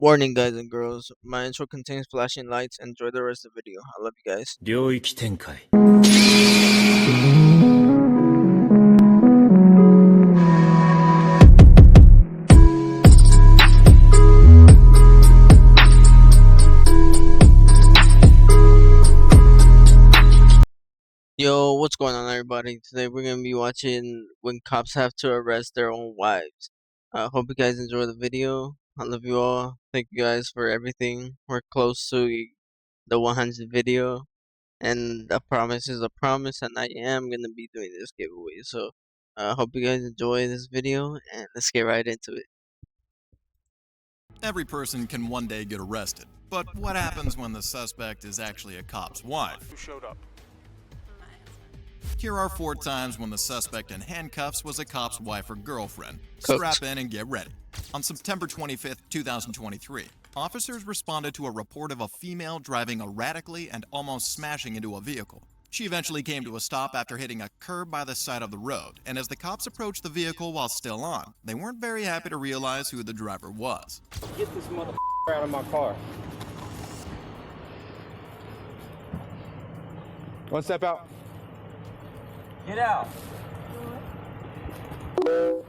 Warning, guys and girls, my intro contains flashing lights. Enjoy the rest of the video. I love you guys. 領域展開 Yo, what's going on, everybody? Today we're gonna be watching when cops have to arrest their own wives. Hope you guys enjoy the video. I love you all. Thank you guys for everything. We're close to the 100 video, and a promise is a promise, and I am gonna be doing this giveaway. So, hope you guys enjoy this video, and let's get right into it. Every person can one day get arrested, but what happens when the suspect is actually a cop's wife? Who showed up? Here are 4 times when the suspect in handcuffs was a cop's wife or girlfriend. Cooked. Strap in and get ready. On September 25th, 2023, officers responded to a report of a female driving erratically and almost smashing into a vehicle. She eventually came to a stop after hitting a curb by the side of the road, and as the cops approached the vehicle while still on, they weren't very happy to realize who the driver was. Get this mother out of my car. One step out. Get out.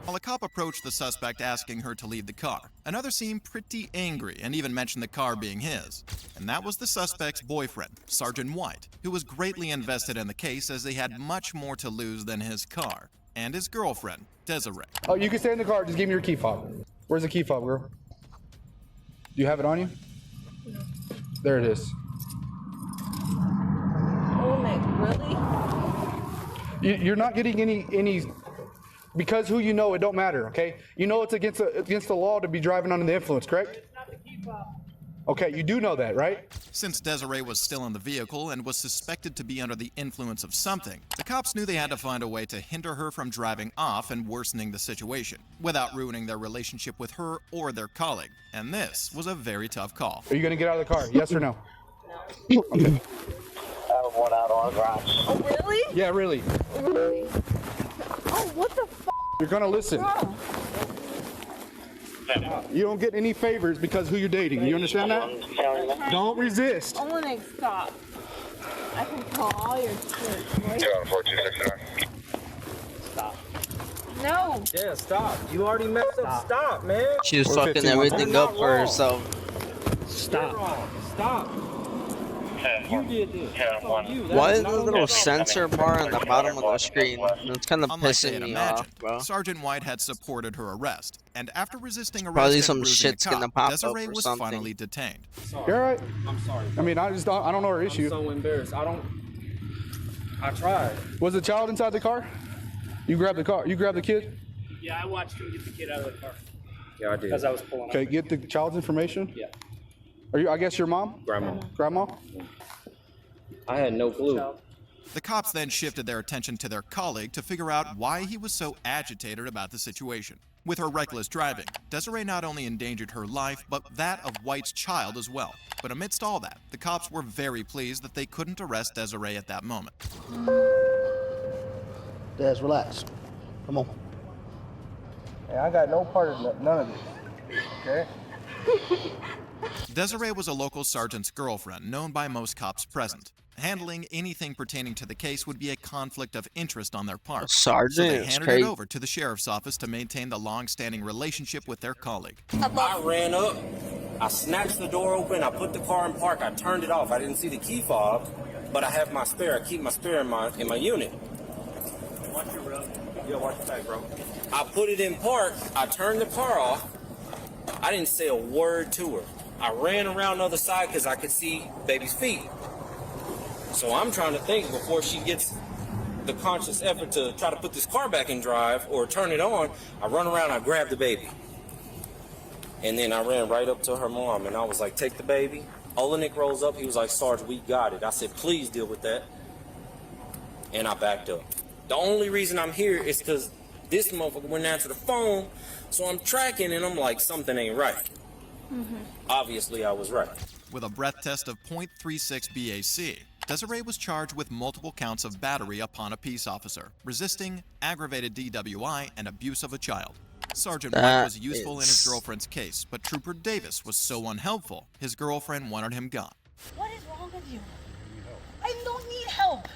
While a cop approached the suspect asking her to leave the car, another seemed pretty angry and even mentioned the car being his. And that was the suspect's boyfriend, Sergeant White, who was greatly invested in the case as he had much more to lose than his car, and his girlfriend, Desiree. Oh, you can stay in the car. Just give me your key fob. Where's the key fob, girl? Do you have it on you? No. There it is. Oh my, really? You're not getting any because who you know, it don't matter, okay? You know it's against the law to be driving under the influence, correct? Not the key fob. Okay, you do know that, right? Since Desiree was still in the vehicle and was suspected to be under the influence of something, the cops knew they had to find a way to hinder her from driving off and worsening the situation, without ruining their relationship with her or their colleague. And this was a very tough call. Are you gonna get out of the car? Yes or no? No. Okay. One out on garage. Oh, really? Yeah, really. Really? Oh, what the f***? You're gonna listen. You don't get any favors because who you're dating. You understand that? Don't resist. Olenek, stop. I can call all your shit. Right? 4269. Stop. No. Yeah, stop. You already messed up. Stop, man. She was We're fucking 15 everything You're up not for wrong. herself. Stop. Stop. You did this. That's on you. That Why is is not the on little me. sensor bar on the bottom of the screen? It's kind of Unlike they pissing had me imagined, off, bro. Sergeant White had supported her arrest, and after resisting arrest Probably and some bruising a shit's gonna cop, pop up Desiree or was something. finally detained. You're all right. I'm sorry. I mean, I don't know her I'm issue. so embarrassed. I tried. Was the child inside the car? You grabbed the car. You grabbed the kid. Yeah, I watched him get the kid out of the car Yeah, I did. because I was pulling Okay, up. get the child's information. Yeah. Are you? I guess your mom. Grandma. Grandma. I had no clue. The cops then shifted their attention to their colleague to figure out why he was so agitated about the situation. With her reckless driving, Desiree not only endangered her life, but that of White's child as well. But amidst all that, the cops were very pleased that they couldn't arrest Desiree at that moment. Des, relax. Come on. Hey, I got no part of none of this. Okay? Desiree was a local sergeant's girlfriend known by most cops present. Handling anything pertaining to the case would be a conflict of interest on their part. Sergeant So they is handed crazy. it over to the sheriff's office to maintain the long-standing relationship with their colleague. I ran up, I snatched the door open, I put the car in park, I turned it off. I didn't see the key fob, but I have my spare. I keep my spare in my unit. Watch your road. Yeah, watch your back, bro. I put it in park, I turned the car off. I didn't say a word to her. I ran around the other side because I could see baby's feet. So I'm trying to think before she gets the conscious effort to try to put this car back in drive or turn it on. I run around, I grab the baby. And then I ran right up to her mom and I was like, take the baby. Olenek rolls up, he was like, Sarge, we got it. I said, please deal with that. And I backed up. The only reason I'm here is because this motherfucker wouldn't answer the phone. So I'm tracking and I'm like, something ain't right. Obviously I was right. With a breath test of .36 BAC, Desiree was charged with multiple counts of battery upon a peace officer, resisting, aggravated DWI, and abuse of a child. Sergeant White was That useful in his is- girlfriend's case, but Trooper Davis was so unhelpful, his girlfriend wanted him gone. What is wrong with you? I don't need help.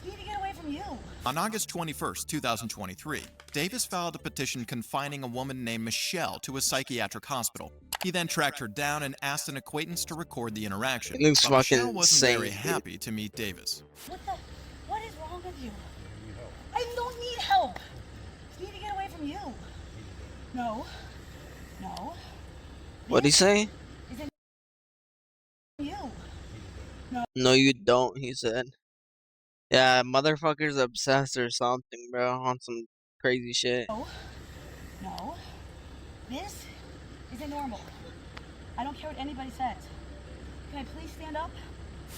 I need to get away from you. On August 21st, 2023, Davis filed a petition confining a woman named Michelle to a psychiatric hospital. He then tracked her down and asked an acquaintance to record the interaction. It looks But Michelle fucking wasn't very insane. happy to meet Davis. What is wrong with you? I don't need help. I need to get away from you. No. No. What'd he say? Isn't you? No, you don't, he said. Yeah, motherfucker's obsessed or something, bro, on some crazy shit. No. No. This isn't normal. I don't care what anybody says. Can I please stand up?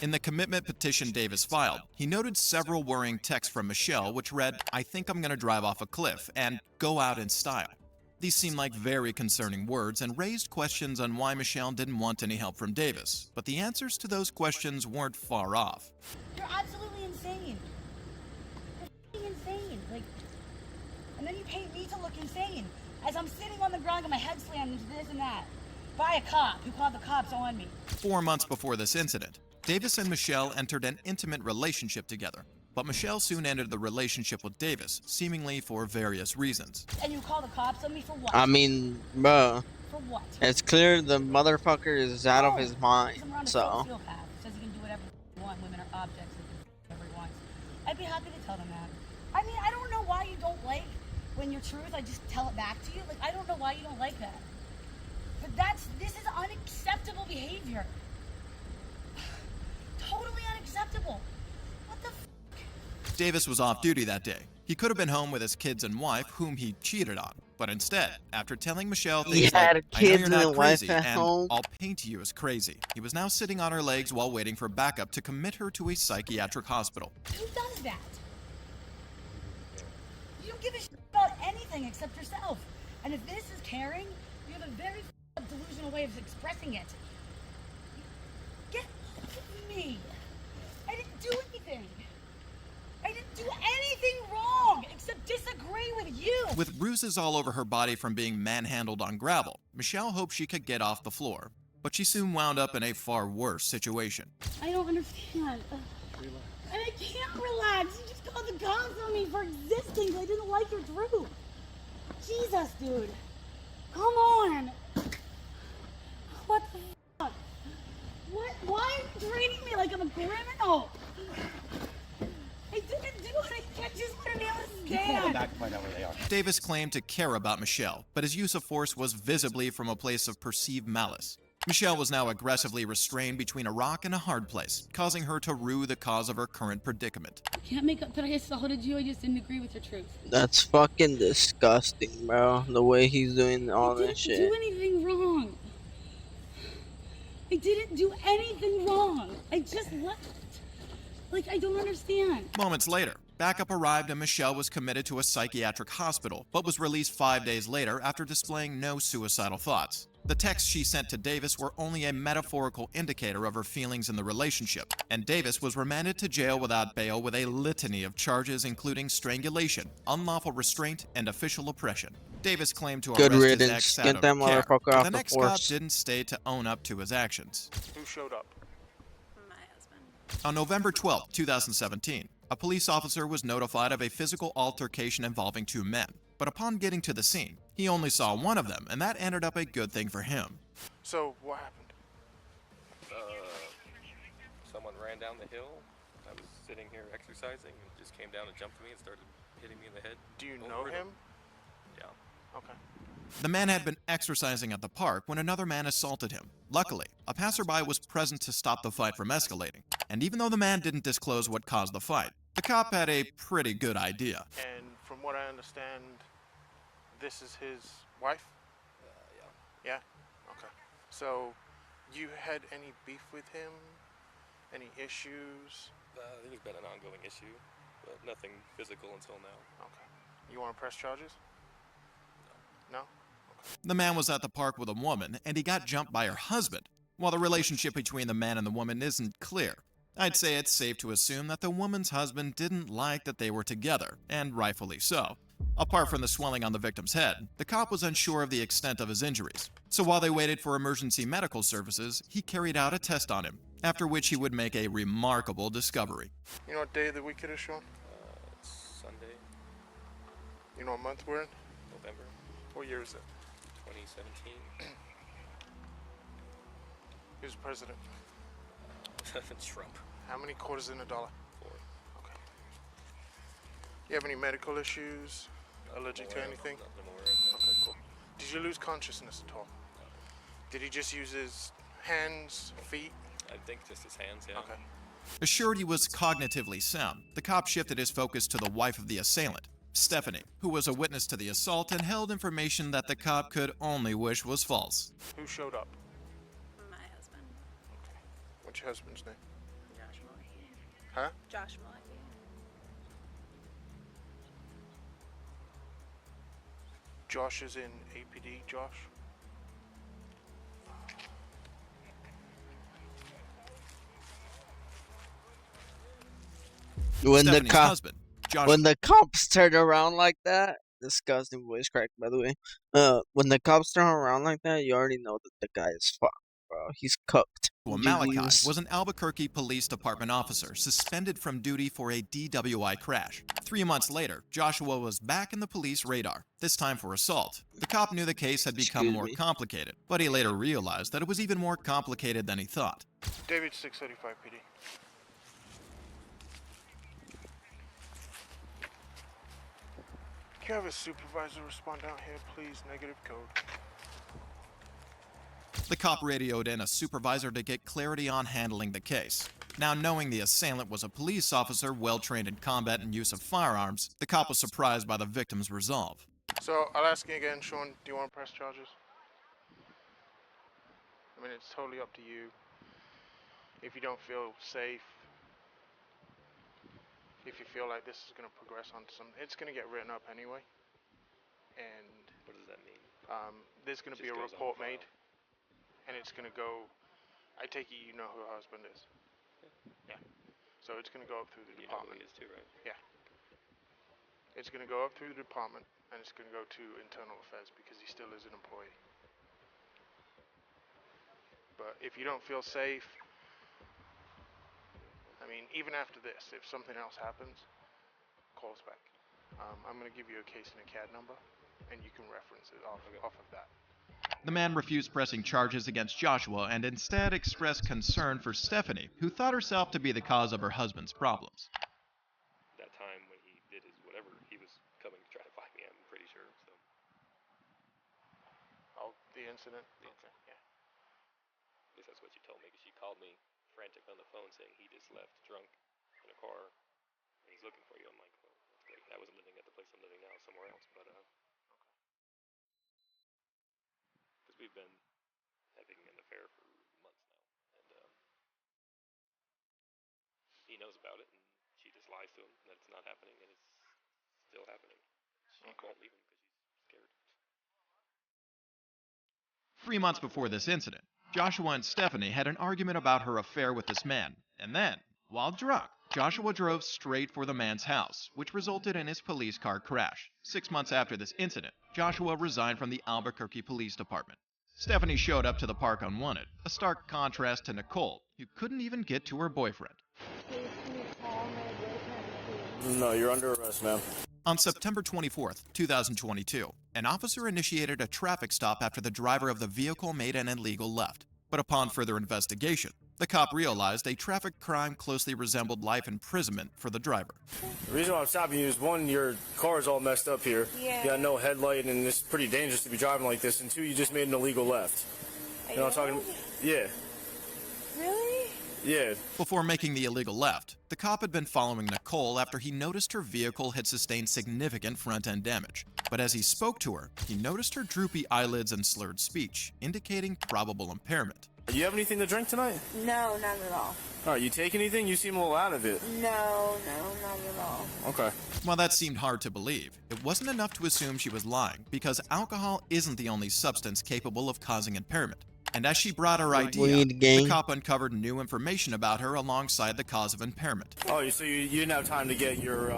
In the commitment petition Davis filed, he noted several worrying texts from Michelle which read, "I think I'm gonna drive off a cliff," and "go out in style." These seemed like very concerning words and raised questions on why Michelle didn't want any help from Davis, but the answers to those questions weren't far off. You're absolutely insane. You're f***ing insane. Like, and then you paint me to look insane as I'm sitting on the ground with my head slammed into this and that by a cop who called the cops on me. 4 months before this incident, Davis and Michelle entered an intimate relationship together, but Michelle soon ended the relationship with Davis, seemingly for various reasons. And you call the cops on me for what? I mean, bro, For what? it's clear the motherfucker is out of his mind, Some around a so. sociopath says he can do whatever he wants. Women are objects. He can do whatever he wants. I'd be happy to tell them that. I mean, I don't know why you don't like when your truth, I just tell it back to you. Like, I don't know why you don't like that. But this is unacceptable behavior. Totally unacceptable. What the f? Davis was off duty that day. He could have been home with his kids and wife, whom he cheated on. But instead, after telling Michelle He things had like, "I know kids you're and a not wife crazy, at and home." I'll paint you as crazy," he was now sitting on her legs while waiting for backup to commit her to a psychiatric hospital. Who does that? You don't give a shit about anything except yourself. And if this is caring, you have a very delusional way of expressing it. Get off of me. I didn't do anything. I didn't do anything wrong except disagree with you. With bruises all over her body from being manhandled on gravel, Michelle hoped she could get off the floor. But she soon wound up in a far worse situation. I don't understand. And I can't relax. You just called the cops on me for existing. I didn't like your truth. Jesus, dude. Come on. What the fuck? What? Why are you treating me like I'm a criminal? I didn't do anything. I just want to be able to stand. Davis claimed to care about Michelle, but his use of force was visibly from a place of perceived malice. Michelle was now aggressively restrained between a rock and a hard place, causing her to rue the cause of her current predicament. I can't make up that I assaulted you. I just didn't agree with your truth. That's fucking disgusting, bro. The way he's doing all I this didn't shit. do anything wrong. I didn't do anything wrong. I just left. Like, I don't understand. Moments later, backup arrived and Michelle was committed to a psychiatric hospital, but was released 5 days later after displaying no suicidal thoughts. The texts she sent to Davis were only a metaphorical indicator of her feelings in the relationship, and Davis was remanded to jail without bail with a litany of charges including strangulation, unlawful restraint, and official oppression. Davis claimed to Good arrest his riddance. ex out Get of that care, motherfucker but off the the next cop force. didn't stay to own up to his actions. Who showed up? My husband. On November 12, 2017, a police officer was notified of a physical altercation involving 2 men. But upon getting to the scene, he only saw one of them, and that ended up a good thing for him. So, what happened? Someone ran down the hill. I was sitting here exercising and just came down and jumped me and started hitting me in the head. Do you know him? Yeah. Okay. The man had been exercising at the park when another man assaulted him. Luckily, a passerby was present to stop the fight from escalating. And even though the man didn't disclose what caused the fight, the cop had a pretty good idea. And from what I understand, this is his wife? Yeah. Yeah? Okay. So, you had any beef with him? Any issues? There's been an ongoing issue, but nothing physical until now. Okay. You want to press charges? No? The man was at the park with a woman, and he got jumped by her husband. While the relationship between the man and the woman isn't clear, I'd say it's safe to assume that the woman's husband didn't like that they were together, and rightfully so. Apart from the swelling on the victim's head, the cop was unsure of the extent of his injuries. So while they waited for emergency medical services, he carried out a test on him, after which he would make a remarkable discovery. You know what day of the week it is, Sean? It's Sunday, You know what month we're in? November What year is it? 2017. Who's president? Trump. How many quarters in a dollar? 4. Okay. You have any medical issues? Allergic to anything? Nothing more right now. Okay, cool. Did you lose consciousness at all? Did he just use his hands, feet? I think just his hands, yeah. Okay. Assured he was cognitively sound, the cop shifted his focus to the wife of the assailant, Stephanie, who was a witness to the assault and held information that the cop could only wish was false. Who showed up? My husband, Okay. What's your husband's name? Josh Malecki. Huh? Josh Malecki. Josh is in APD, Josh? When the Stephanie's cop, husband, Josh, when the cops turn around like that, disgusting voice crack, by the way. When the cops turn around like that, you already know that the guy is fucked, bro. He's cooked. Malachi GG's. was an Albuquerque Police Department officer suspended from duty for a DWI crash. 3 months later, Joshua was back in the police radar, this time for assault. The cop knew the case had become Excuse more me. complicated, but he later realized that it was even more complicated than he thought. David 635 PD. Can you have a supervisor respond out here, please? Negative code. The cop radioed in a supervisor to get clarity on handling the case. Now, knowing the assailant was a police officer well-trained in combat and use of firearms, the cop was surprised by the victim's resolve. So, I'll ask you again, Sean, do you want to press charges? I mean, it's totally up to you. If you don't feel safe, if you feel like this is going to progress onto some, it's going to get written up anyway. And What does that mean? there's going to be a Just goes on report file. made, and it's going to go. I take it you know who her husband is. Yeah. So it's going to go up through the You know who department. he is too, right? Yeah. It's going to go up through the department, and it's going to go to internal affairs because he still is an employee. But if you don't feel safe, I mean, even after this, if something else happens, call us back. I'm going to give you a case and a CAD number, and you can reference it off of that. The man refused pressing charges against Joshua and instead expressed concern for Stephanie, who thought herself to be the cause of her husband's problems. That time when he did his whatever, he was coming to try to find me, I'm pretty sure, so. Oh, the incident? Yeah. Okay, yeah. At least that's what she told me, because she called me frantic on the phone saying he just left drunk in a car and he's looking for you. I'm like, well, that's great. I wasn't living at the place I'm living now, somewhere else, but because we've been having an affair for months now, and he knows about it, and she just lies to him that it's not happening, and it's still happening. She won't leave him because she's scared. 3 months before this incident, Joshua and Stephanie had an argument about her affair with this man, and then, while drunk, Joshua drove straight for the man's house, which resulted in his police car crash. 6 months after this incident, Joshua resigned from the Albuquerque Police Department. Stephanie showed up to the park unwanted, a stark contrast to Nicole, who couldn't even get to her boyfriend. No, you're under arrest, ma'am. On September 24th, 2022, an officer initiated a traffic stop after the driver of the vehicle made an illegal left. But upon further investigation, the cop realized a traffic crime closely resembled life imprisonment for the driver. The reason why I'm stopping you is, one, your car is all messed up here. Yeah. You got no headlight, and it's pretty dangerous to be driving like this. And two, you just made an illegal left. You know what I'm talking? Yeah. Really? Yeah. Before making the illegal left, the cop had been following Nicole after he noticed her vehicle had sustained significant front-end damage. But as he spoke to her, he noticed her droopy eyelids and slurred speech, indicating probable impairment. You have anything to drink tonight? No, not at all. All right, you take anything? You seem a little out of it. No, not at all. Okay. While that seemed hard to believe, it wasn't enough to assume she was lying, because alcohol isn't the only substance capable of causing impairment. And as she brought her idea, Weed gang. the cop uncovered new information about her alongside the cause of impairment. Oh, so you didn't have time to get your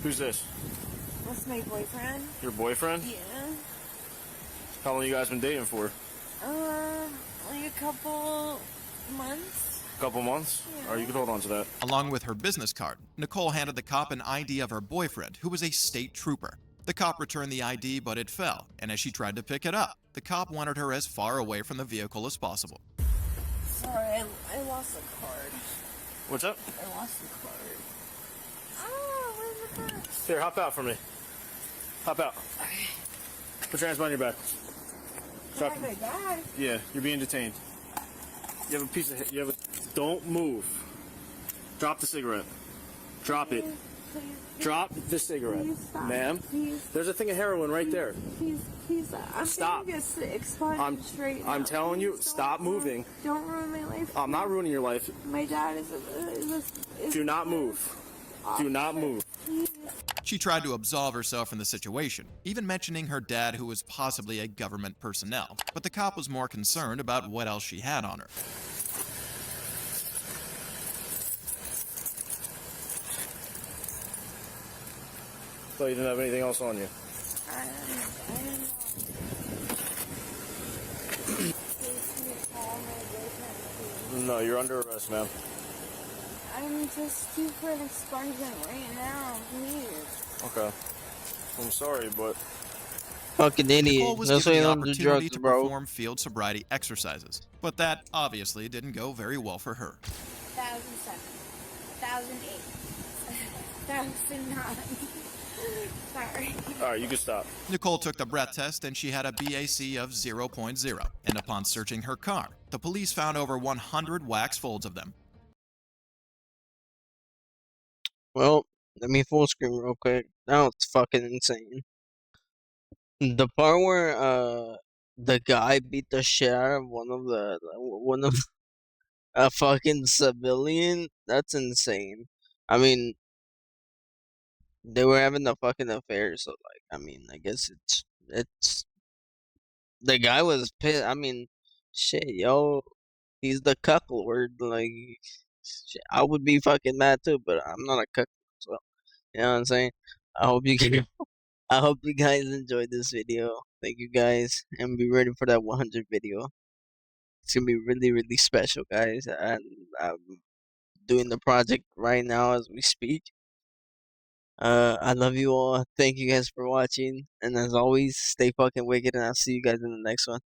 Who's this? That's my boyfriend. Your boyfriend? Yeah. How long you guys been dating for? Like a couple months. A couple months? Yeah. All right, you can hold on to that. Along with her business card, Nicole handed the cop an ID of her boyfriend, who was a state trooper. The cop returned the ID, but it fell, and as she tried to pick it up, the cop wanted her as far away from the vehicle as possible. Sorry, I lost the card. What's up? I lost the card. Oh, where's the purse? Here, hop out for me. Hop out. Put your hands behind your back. Drop. My bag. Yeah, you're being detained. You have a piece of. Don't move. Drop the cigarette. Drop it. Please, Drop the cigarette, please stop. ma'am. Please. There's a thing of heroin right there. Please, I'm Stop. getting this expunged straight I'm now. telling you, Please stop don't moving. Don't ruin my life. I'm not ruining your life. My dad is Do not move. Do not move. Please. She tried to absolve herself from the situation, even mentioning her dad, who was possibly a government personnel, but the cop was more concerned about what else she had on her. Thought you didn't have anything else on you. I don't know. Please, can you call my boyfriend, please? No, you're under arrest, ma'am. I'm just due for an expungement right now, please. Okay. I'm sorry, but Fucking Nicole idiot. was That's why given you the don't do opportunity drugs, to bro. perform field sobriety exercises, but that obviously didn't go very well for her. 1007, 1008, 1009. Sorry. all right, you can stop. Nicole took the breath test and she had a BAC of 0.0, and upon searching her car, the police found over 100 wax folds of them. Well, let me full screen real quick. Now it's fucking insane. The part where the guy beat the shit out of one of a fucking civilian, that's insane. I mean, they were having a fucking affair, so like, I mean, I guess it's the guy was pissed. I mean, shit, yo, he's the cuckold. Like, shit, I would be fucking mad too, but I'm not a cuckold, so you know what I'm saying. I hope you can. I hope you guys enjoyed this video. Thank you guys, and be ready for that 100 video. It's gonna be really, really special, guys. And I'm doing the project right now as we speak. I love you all. Thank you guys for watching, and as always, stay fucking wicked, and I'll see you guys in the next one.